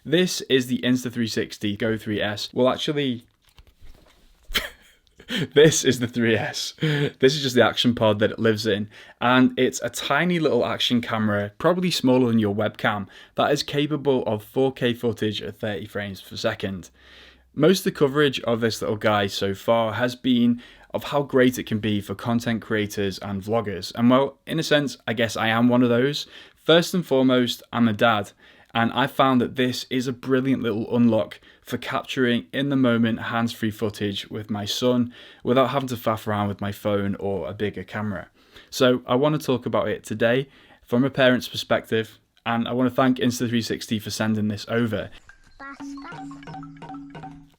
This is the Insta360 GO 3S. Well, actually, this is the 3S. This is just the action pod that it lives in, and it's a tiny little action camera, probably smaller than your webcam, that is capable of 4K footage at 30 frames per second. Most of the coverage of this little guy so far has been of how great it can be for content creators and vloggers. And well, in a sense, I guess I am one of those. First and foremost, I'm a dad, and I found that this is a brilliant little unlock for capturing in the moment hands-free footage with my son without having to faff around with my phone or a bigger camera. So I want to talk about it today from a parent's perspective, and I want to thank Insta360 for sending this over.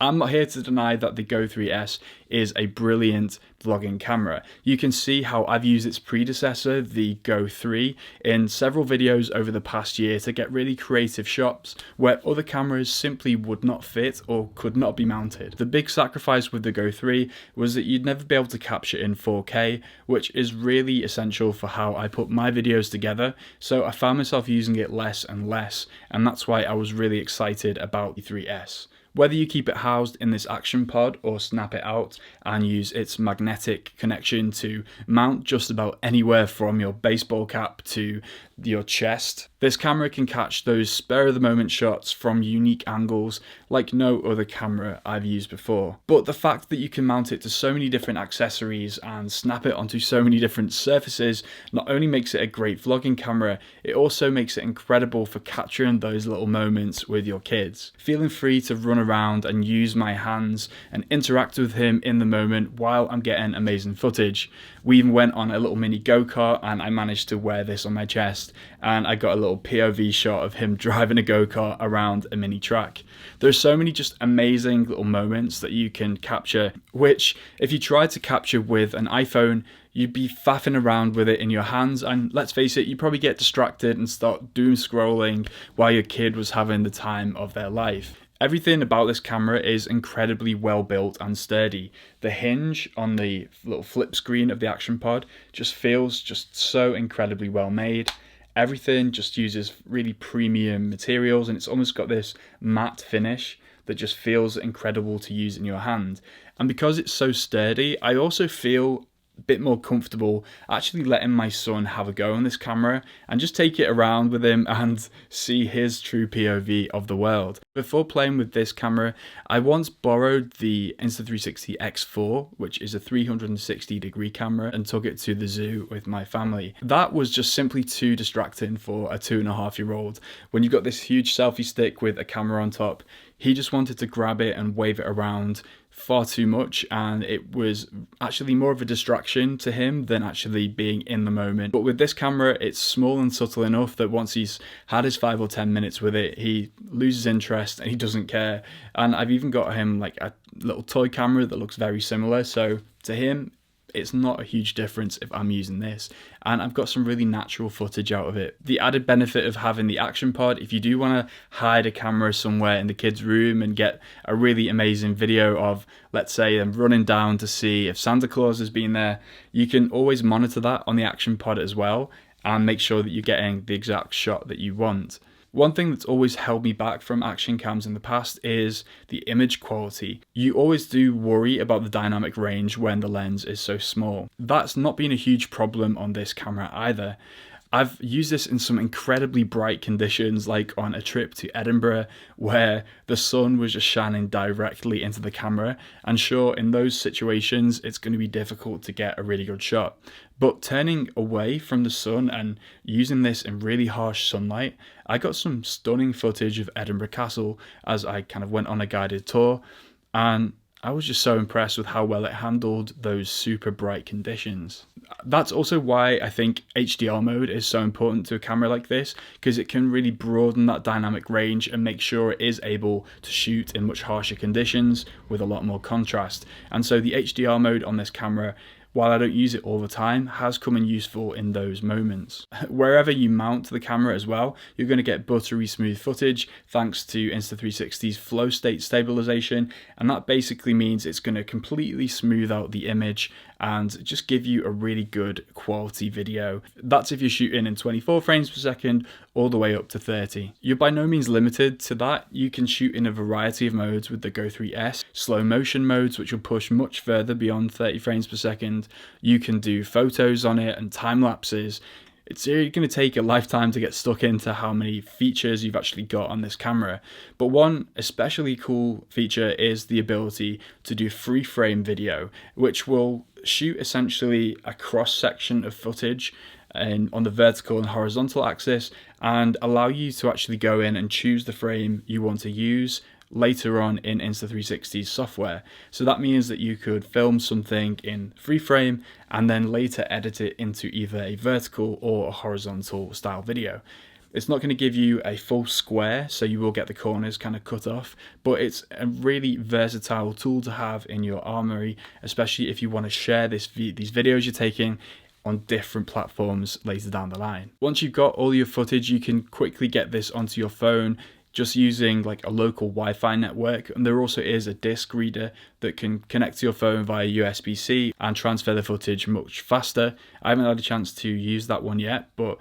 I'm not here to deny that the GO 3S is a brilliant vlogging camera. You can see how I've used its predecessor, the GO 3, in several videos over the past year to get really creative shots where other cameras simply would not fit or could not be mounted. The big sacrifice with the GO 3 was that you'd never be able to capture in 4K, which is really essential for how I put my videos together, so I found myself using it less and less, and that's why I was really excited about the 3S. Whether you keep it housed in this action pod or snap it out and use its magnetic connection to mount just about anywhere from your baseball cap to your chest, this camera can catch those spur-of-the-moment shots from unique angles like no other camera I've used before. But the fact that you can mount it to so many different accessories and snap it onto so many different surfaces not only makes it a great vlogging camera, it also makes it incredible for capturing those little moments with your kids. Feeling free to run around and use my hands and interact with him in the moment while I'm getting amazing footage. We even went on a little mini go-kart and I managed to wear this on my chest, and I got a little POV shot of him driving a go-kart around a mini track. There's so many just amazing little moments that you can capture, which if you tried to capture with an iPhone, you'd be faffing around with it in your hands, and let's face it, you probably get distracted and start doom scrolling while your kid was having the time of their life. Everything about this camera is incredibly well built and sturdy. The hinge on the little flip screen of the action pod just feels just so incredibly well made. Everything just uses really premium materials, and it's almost got this matte finish that just feels incredible to use in your hand. And because it's so sturdy, I also feel a bit more comfortable actually letting my son have a go on this camera and just take it around with him and see his true POV of the world. Before playing with this camera, I once borrowed the Insta360 X4, which is a 360-degree camera, and took it to the zoo with my family. That was just simply too distracting for a 2.5-year-old. When you've got this huge selfie stick with a camera on top, he just wanted to grab it and wave it around far too much, and it was actually more of a distraction to him than actually being in the moment. But with this camera, it's small and subtle enough that once he's had his 5 or 10 minutes with it, he loses interest and he doesn't care. And I've even got him like a little toy camera that looks very similar, so to him it's not a huge difference if I'm using this, and I've got some really natural footage out of it. The added benefit of having the action pod, if you do want to hide a camera somewhere in the kids' room and get a really amazing video of, let's say, them running down to see if Santa Claus has been there, you can always monitor that on the action pod as well and make sure that you're getting the exact shot that you want. One thing that's always held me back from action cams in the past is the image quality. You always do worry about the dynamic range when the lens is so small. That's not been a huge problem on this camera either. I've used this in some incredibly bright conditions, like on a trip to Edinburgh where the sun was just shining directly into the camera, and sure, in those situations it's going to be difficult to get a really good shot. But turning away from the sun and using this in really harsh sunlight, I got some stunning footage of Edinburgh Castle as I kind of went on a guided tour, and I was just so impressed with how well it handled those super bright conditions. That's also why I think HDR mode is so important to a camera like this, because it can really broaden that dynamic range and make sure it is able to shoot in much harsher conditions with a lot more contrast. And so the HDR mode on this camera, while I don't use it all the time, has come in useful in those moments. Wherever you mount the camera as well, you're going to get buttery smooth footage thanks to Insta360's flow state stabilization, and that basically means it's going to completely smooth out the image and just give you a really good quality video. That's if you're shooting in 24 frames per second all the way up to 30. You're by no means limited to that. You can shoot in a variety of modes with the Go 3S, slow motion modes, which will push much further beyond 30 frames per second. You can do photos on it and time lapses. It's going to take a lifetime to get stuck into how many features you've actually got on this camera. But one especially cool feature is the ability to do free frame video, which will shoot essentially a cross section of footage on the vertical and horizontal axis, and allow you to actually go in and choose the frame you want to use later on in Insta360's software. So that means that you could film something in free frame and then later edit it into either a vertical or a horizontal style video. It's not going to give you a full square, so you will get the corners kind of cut off, but it's a really versatile tool to have in your armory, especially if you want to share these videos you're taking on different platforms later down the line. Once you've got all your footage, you can quickly get this onto your phone just using like a local Wi-Fi network, and there also is a disc reader that can connect to your phone via USB-C and transfer the footage much faster. I haven't had a chance to use that one yet, but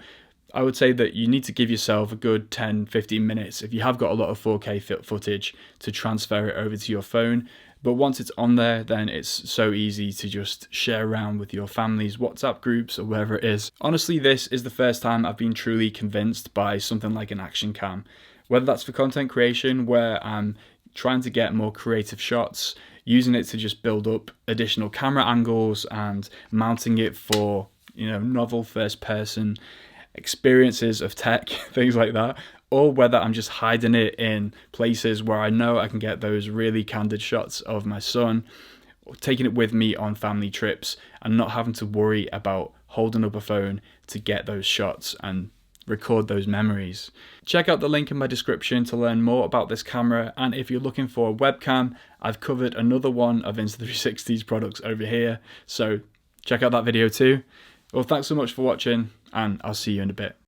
I would say that you need to give yourself a good 10-15 minutes if you have got a lot of 4K footage to transfer it over to your phone. But once it's on there, then it's so easy to just share around with your family's WhatsApp groups or wherever it is. Honestly, this is the first time I've been truly convinced by something like an action cam. Whether that's for content creation, where I'm trying to get more creative shots, using it to just build up additional camera angles and mounting it for, novel first person experiences of tech, things like that, or whether I'm just hiding it in places where I know I can get those really candid shots of my son, or taking it with me on family trips and not having to worry about holding up a phone to get those shots and record those memories. Check out the link in my description to learn more about this camera, and if you're looking for a webcam, I've covered another one of Insta360's products over here, so check out that video too. Well, thanks so much for watching, and I'll see you in a bit.